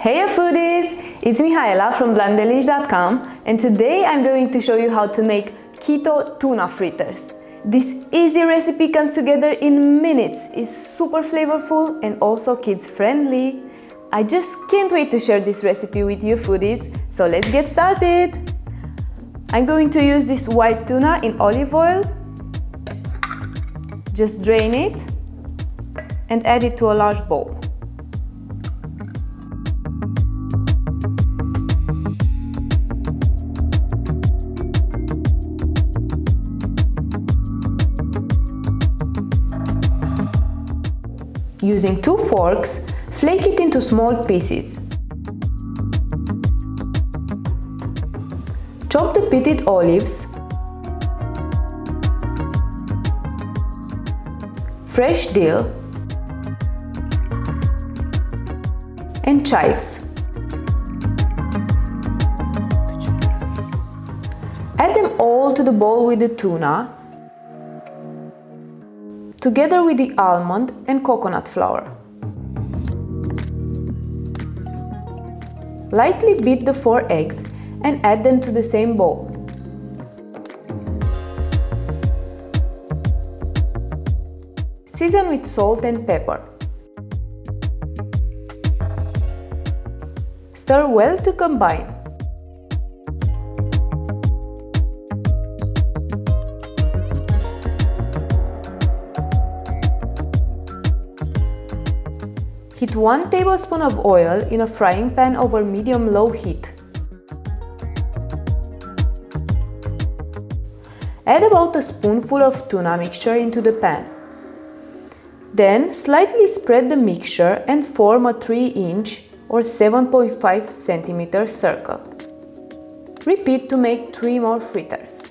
Hey foodies! It's Mihaela from blondelish.com, and today I'm going to show you how to make Keto Tuna Fritters. This easy recipe comes together in minutes, is super flavorful and also kids friendly. I just can't wait to share this recipe with you foodies, so let's get started! I'm going to use this white tuna in olive oil. Just drain it and add it to a large bowl. Using 2 forks, flake it into small pieces. Chop the pitted olives, fresh dill, and chives. Add them all to the bowl with the tuna, together with the almond and coconut flour. Lightly beat the 4 eggs and add them to the same bowl. Season with salt and pepper. Stir well to combine. Heat 1 tablespoon of oil in a frying pan over medium-low heat. Add about a spoonful of tuna mixture into the pan. Then slightly spread the mixture and form a 3-inch or 7.5 cm circle. Repeat to make 3 more fritters.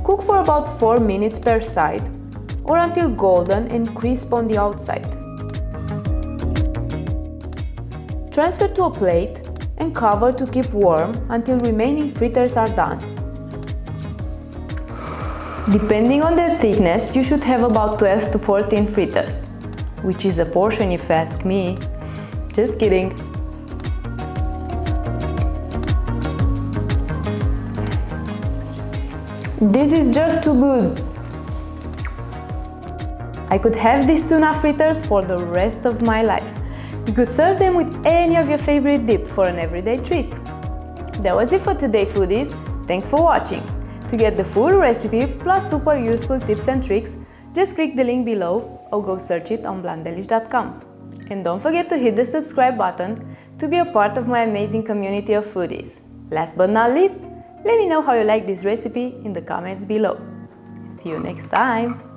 Cook for about 4 minutes per side or until golden and crisp on the outside. Transfer to a plate and cover to keep warm until remaining fritters are done. Depending on their thickness, you should have about 12 to 14 fritters, which is a portion if you ask me. Just kidding. This is just too good! I could have these tuna fritters for the rest of my life. You could serve them with any of your favorite dip for an everyday treat. That was it for today, foodies. Thanks for watching. To get the full recipe plus super useful tips and tricks, just click the link below or go search it on blondelish.com. And don't forget to hit the subscribe button to be a part of my amazing community of foodies. Last but not least, let me know how you like this recipe in the comments below. See you next time!